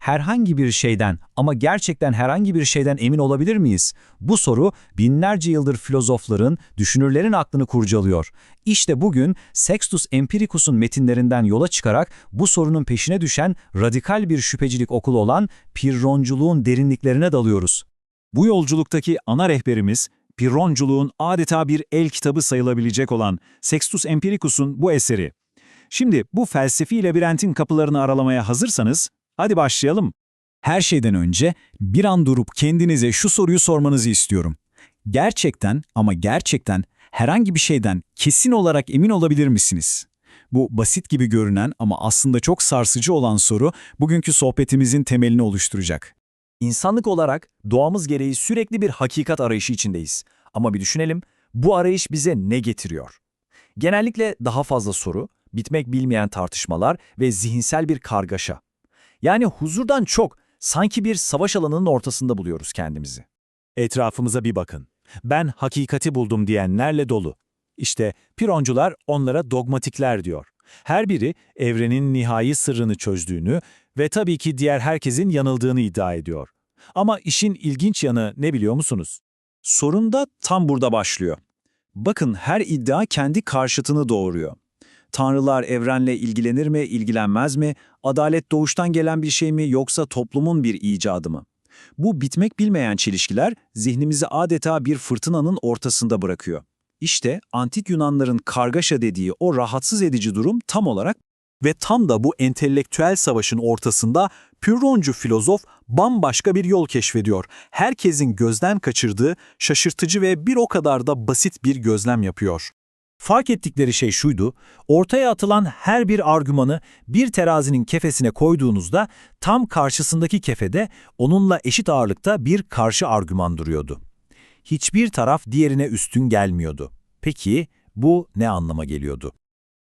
herhangi bir şeyden ama gerçekten herhangi bir şeyden emin olabilir miyiz? Bu soru binlerce yıldır filozofların, düşünürlerin aklını kurcalıyor. İşte bugün Sextus Empiricus'un metinlerinden yola çıkarak bu sorunun peşine düşen radikal bir şüphecilik okulu olan Pirronculuğun derinliklerine dalıyoruz. Bu yolculuktaki ana rehberimiz, Pirronculuğun adeta bir el kitabı sayılabilecek olan Sextus Empiricus'un bu eseri. Şimdi bu felsefi labirentin kapılarını aralamaya hazırsanız, hadi başlayalım. Her şeyden önce bir an durup kendinize şu soruyu sormanızı istiyorum. Gerçekten ama gerçekten herhangi bir şeyden kesin olarak emin olabilir misiniz? Bu basit gibi görünen ama aslında çok sarsıcı olan soru bugünkü sohbetimizin temelini oluşturacak. İnsanlık olarak doğamız gereği sürekli bir hakikat arayışı içindeyiz. Ama bir düşünelim, bu arayış bize ne getiriyor? Genellikle daha fazla soru, bitmek bilmeyen tartışmalar ve zihinsel bir kargaşa. Yani huzurdan çok, sanki bir savaş alanının ortasında buluyoruz kendimizi. Etrafımıza bir bakın. Ben hakikati buldum diyenlerle dolu. İşte Pironcular onlara dogmatikler diyor. Her biri evrenin nihai sırrını çözdüğünü ve tabii ki diğer herkesin yanıldığını iddia ediyor. Ama işin ilginç yanı ne biliyor musunuz? Sorun da tam burada başlıyor. Bakın her iddia kendi karşıtını doğuruyor. Tanrılar evrenle ilgilenir mi, ilgilenmez mi? Adalet doğuştan gelen bir şey mi yoksa toplumun bir icadı mı? Bu bitmek bilmeyen çelişkiler zihnimizi adeta bir fırtınanın ortasında bırakıyor. İşte antik Yunanların kargaşa dediği o rahatsız edici durum tam olarak Ve tam da bu entelektüel savaşın ortasında Pirroncu filozof bambaşka bir yol keşfediyor. Herkesin gözden kaçırdığı şaşırtıcı ve bir o kadar da basit bir gözlem yapıyor. Fark ettikleri şey şuydu, ortaya atılan her bir argümanı bir terazinin kefesine koyduğunuzda tam karşısındaki kefede onunla eşit ağırlıkta bir karşı argüman duruyordu. Hiçbir taraf diğerine üstün gelmiyordu. Peki bu ne anlama geliyordu?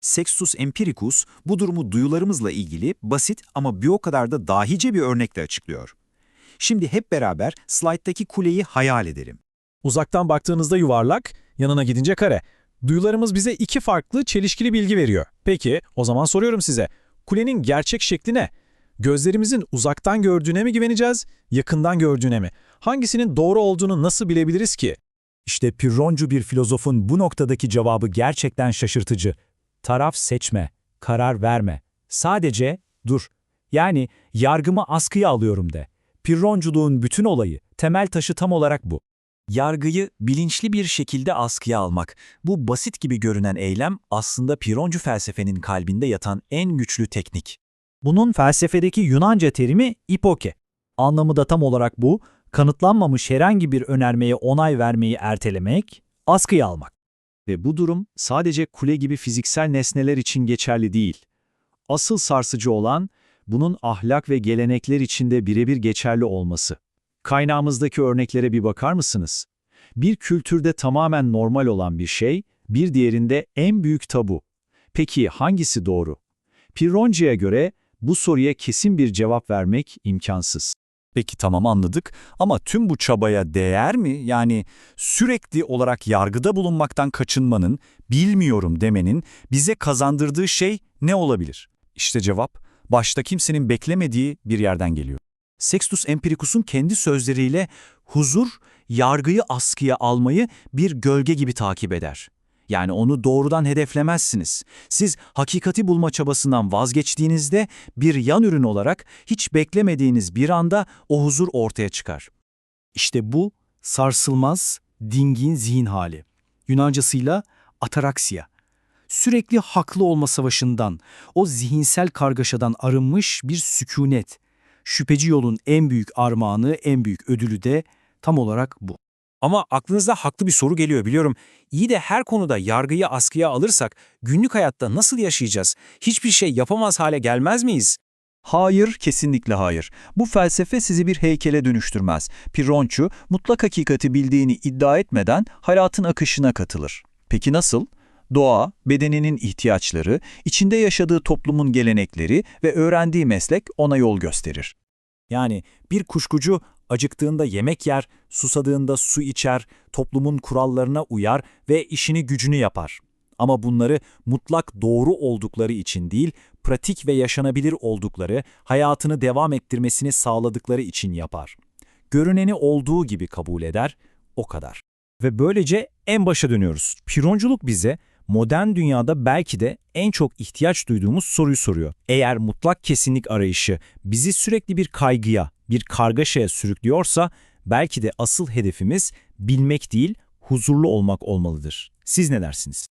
Sextus Empiricus bu durumu duyularımızla ilgili basit ama bir o kadar da dahice bir örnekle açıklıyor. Şimdi hep beraber slayttaki kuleyi hayal edelim. Uzaktan baktığınızda yuvarlak, yanına gidince kare. Duyularımız bize iki farklı, çelişkili bilgi veriyor. Peki, o zaman soruyorum size, kulenin gerçek şekli ne? Gözlerimizin uzaktan gördüğüne mi güveneceğiz, yakından gördüğüne mi? Hangisinin doğru olduğunu nasıl bilebiliriz ki? İşte Pirroncu bir filozofun bu noktadaki cevabı gerçekten şaşırtıcı. Taraf seçme, karar verme. Sadece dur. Yani yargımı askıya alıyorum de. Pirronculuğun bütün olayı, temel taşı tam olarak bu. Yargıyı bilinçli bir şekilde askıya almak. Bu basit gibi görünen eylem aslında Pirroncu felsefenin kalbinde yatan en güçlü teknik. Bunun felsefedeki Yunanca terimi ipoke. Anlamı da tam olarak bu, kanıtlanmamış herhangi bir önermeye onay vermeyi ertelemek, askıya almak. ve bu durum sadece kule gibi fiziksel nesneler için geçerli değil. Asıl sarsıcı olan bunun ahlak ve gelenekler içinde birebir geçerli olması. Kaynağımızdaki örneklere bir bakar mısınız? Bir kültürde tamamen normal olan bir şey, bir diğerinde en büyük tabu. Peki hangisi doğru? Pirronci'ye göre bu soruya kesin bir cevap vermek imkansız. Peki tamam anladık ama tüm bu çabaya değer mi? Yani sürekli olarak yargıda bulunmaktan kaçınmanın, bilmiyorum demenin bize kazandırdığı şey ne olabilir? İşte cevap, başta kimsenin beklemediği bir yerden geliyor. Sextus Empiricus'un kendi sözleriyle huzur, yargıyı askıya almayı bir gölge gibi takip eder. Yani onu doğrudan hedeflemezsiniz. Siz hakikati bulma çabasından vazgeçtiğinizde bir yan ürün olarak hiç beklemediğiniz bir anda o huzur ortaya çıkar. İşte bu sarsılmaz, dingin zihin hali. Yunancasıyla ataraksiya. Sürekli haklı olma savaşından, o zihinsel kargaşadan arınmış bir sükunet. Şüpheci yolun en büyük armağanı, en büyük ödülü de tam olarak bu. Ama aklınıza haklı bir soru geliyor biliyorum. İyi de her konuda yargıyı askıya alırsak günlük hayatta nasıl yaşayacağız? Hiçbir şey yapamaz hale gelmez miyiz? Hayır, kesinlikle hayır. Bu felsefe sizi bir heykele dönüştürmez. Pirroncu, mutlak hakikati bildiğini iddia etmeden hayatın akışına katılır. Peki nasıl? Doğa, bedeninin ihtiyaçları, içinde yaşadığı toplumun gelenekleri ve öğrendiği meslek ona yol gösterir. Yani bir kuşkucu acıktığında yemek yer, susadığında su içer, toplumun kurallarına uyar ve işini gücünü yapar. Ama bunları mutlak doğru oldukları için değil, pratik ve yaşanabilir oldukları, hayatını devam ettirmesini sağladıkları için yapar. Görüneni olduğu gibi kabul eder, o kadar. Ve böylece en başa dönüyoruz. Pironculuk bize modern dünyada belki de en çok ihtiyaç duyduğumuz soruyu soruyor. Eğer mutlak kesinlik arayışı bizi sürekli bir kaygıya, bir kargaşaya sürüklüyorsa belki de asıl hedefimiz bilmek değil, huzurlu olmak olmalıdır. Siz ne dersiniz?